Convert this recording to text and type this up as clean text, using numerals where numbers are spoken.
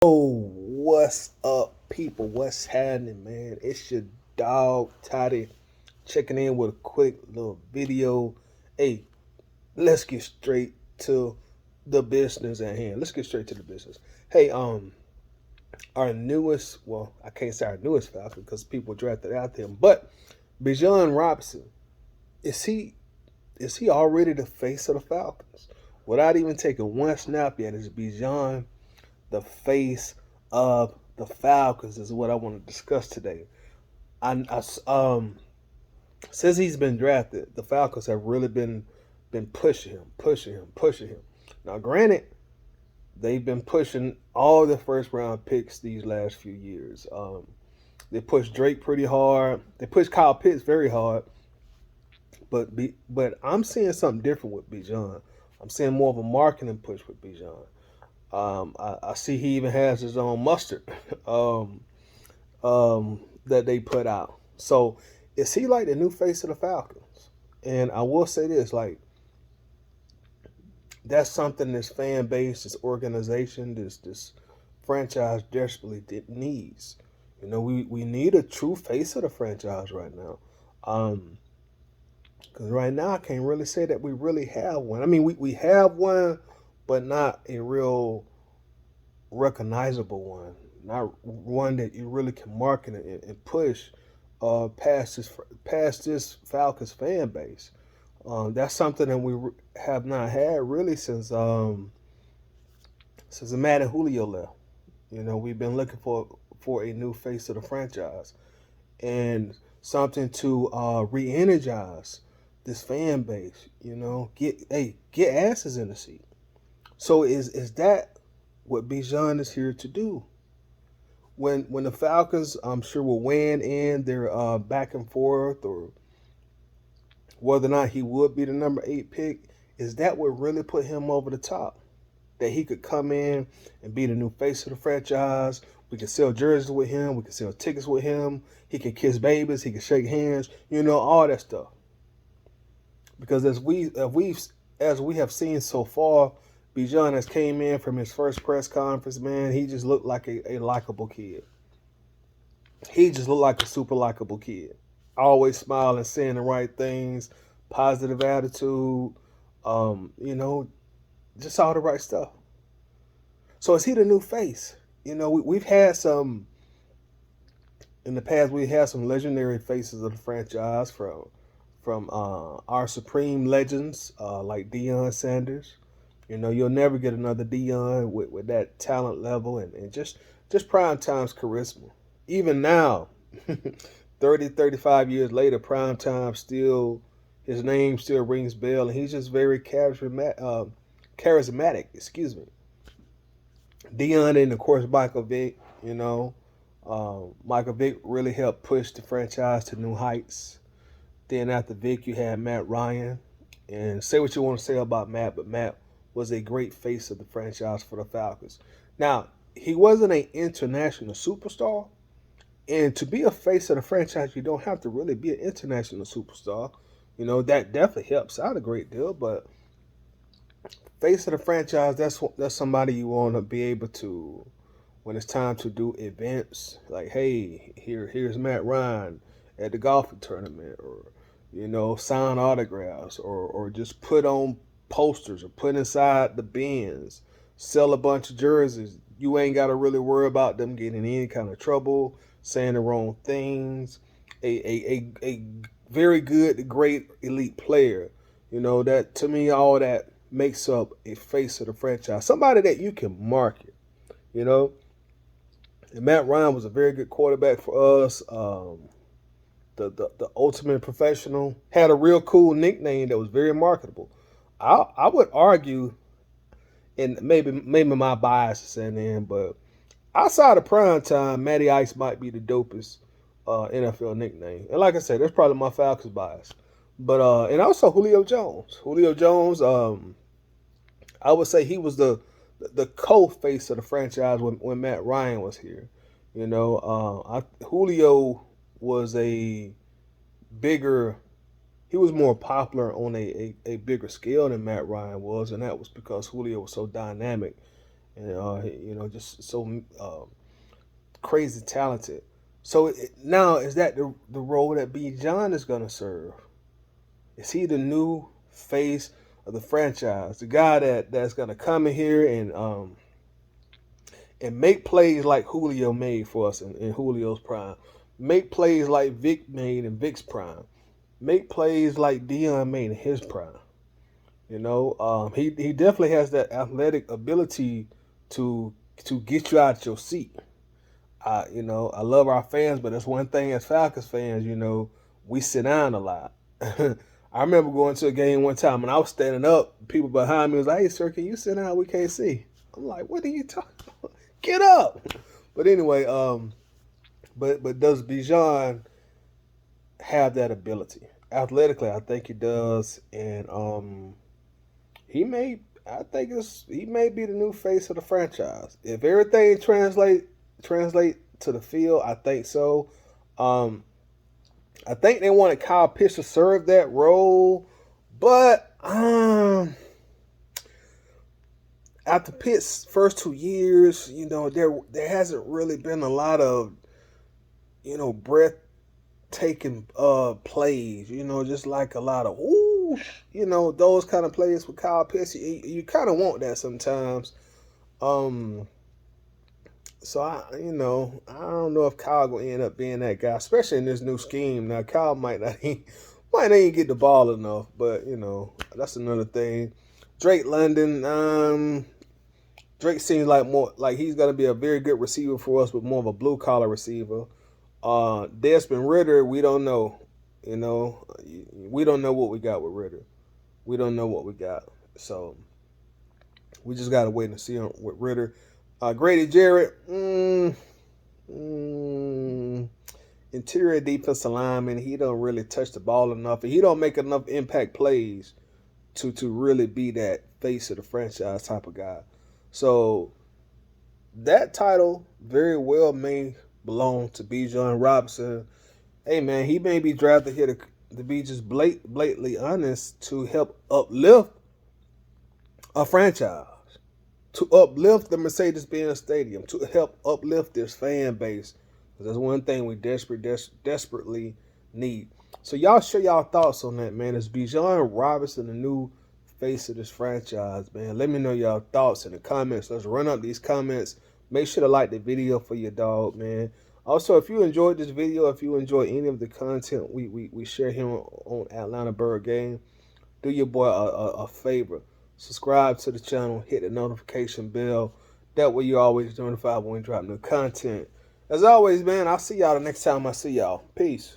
Oh, what's up, people? What's happening, man? It's your dog, Toddy, checking in with a quick little video. Hey, let's get straight to the business at hand. Let's get straight to the business. Hey, our newest, well, I can't say our newest Falcon because people drafted out him, but Bijan Robinson, is he is he already the face of the Falcons? Without even taking one snap yet, is Bijan the face of the Falcons is what I want to discuss today. I since he's been drafted, the Falcons have really been pushing him. Now, granted, they've been pushing all the first round picks these last few years. They pushed Drake pretty hard. They pushed Kyle Pitts very hard. But I'm seeing something different with Bijan. I'm seeing more of a marketing push with Bijan. I see he even has his own mustard um, that they put out. So is he like the new face of the Falcons? And I will say this, like that's something this fan base, this organization, this franchise desperately needs. We need a true face of the franchise right now. Because right now I can't really say that we really have one. I mean, we have one, but not a real recognizable one, not one that you really can market and push past this Falcons fan base. That's something that we have not had really since Matt and Julio left. We've been looking for a new face of the franchise and something to re-energize this fan base. Get asses in the seat. So is that what Bijan is here to do? When the Falcons, I'm sure, will weigh in their back and forth, or whether or not he would be the number 8 pick, is that what really put him over the top? That he could come in and be the new face of the franchise. We can sell jerseys with him. We can sell tickets with him. He can kiss babies. He can shake hands. All that stuff. Because as we have seen so far, Bijan has came in from his first press conference. Man, he just looked like a likable kid. He just looked like a super likable kid. Always smiling, saying the right things, positive attitude. Um, you know, just all the right stuff. So is he the new face? We've had some in the past. We had some legendary faces of the franchise from our supreme legends like Deion Sanders. You'll never get another Deion with that talent level and just prime time's charisma. Even now, 30, 35 years later, prime time still his name still rings bell, and he's just very charismatic. Excuse me. Deion and of course Michael Vick. Michael Vick really helped push the franchise to new heights. Then after Vic, you had Matt Ryan. And say what you want to say about Matt, but Matt was a great face of the franchise for the Falcons. Now, he wasn't an international superstar. And to be a face of the franchise, you don't have to really be an international superstar. That definitely helps out a great deal. But face of the franchise, that's somebody you want to be able to, when it's time to do events, like, hey, here's Matt Ryan at the golfing tournament, or sign autographs, or just put on posters or put inside the bins, sell a bunch of jerseys. You ain't got to really worry about them getting in any kind of trouble, saying the wrong things. A very good, great elite player. That to me, all that makes up a face of the franchise. Somebody that you can market. You know, and Matt Ryan was a very good quarterback for us. The ultimate professional had a real cool nickname that was very marketable. I would argue, and maybe my bias is setting in, but outside of prime time, Matty Ice might be the dopest NFL nickname. And like I said, that's probably my Falcons bias. But and also Julio Jones. Julio Jones, I would say he was the co-face of the franchise when Matt Ryan was here. Julio was a bigger. He was more popular on a bigger scale than Matt Ryan was, and that was because Julio was so dynamic and just so crazy talented. So now is that the role that Bijan is gonna serve? Is he the new face of the franchise? The guy that's gonna come in here and make plays like Julio made for us in Julio's prime. Make plays like Vic made in Vic's prime. Make plays like Dion made in his prime. He definitely has that athletic ability to get you out your seat. I love our fans, but that's one thing as Falcons fans, we sit down a lot. I remember going to a game one time and I was standing up. People behind me was like, "Hey, sir, can you sit down? We can't see." I'm like, "What are you talking about? Get up!" But anyway, but does Bijan have that ability? Athletically, I think he does, and he may. I think he may be the new face of the franchise if everything translate to the field. I think so. I think they wanted Kyle Pitts to serve that role, but after Pitt's first 2 years, there hasn't really been a lot of breathtaking plays. Just like a lot of ooh, those kind of plays with Kyle Pitts. You kind of want that sometimes. So I don't know if Kyle will end up being that guy, especially in this new scheme. Now Kyle might not even get the ball enough, but that's another thing. Drake London, Drake seems like he's gonna be a very good receiver for us, but more of a blue collar receiver. Desmond Ridder, we don't know. We don't know what we got with Ridder. We don't know what we got, so we just gotta wait and see with Ridder. Grady Jarrett, interior defensive lineman. He don't really touch the ball enough, and he don't make enough impact plays to really be that face of the franchise type of guy. So that title very well may belong to Bijan Robinson. Hey man, he may be drafted here to be just blatantly honest, to help uplift a franchise, to uplift the Mercedes-Benz Stadium, to help uplift this fan base. That's one thing we desperately need. So y'all share y'all thoughts on that, man. Is Bijan Robinson the new face of this franchise, man? Let me know y'all thoughts in the comments. Let's run up these comments. Make sure to like the video for your dog, man. Also, if you enjoyed this video, if you enjoy any of the content we share here on Atlanta Bird Game, do your boy a favor. Subscribe to the channel, hit the notification bell. That way you're always notified when we drop new content. As always, man, I'll see y'all the next time I see y'all. Peace.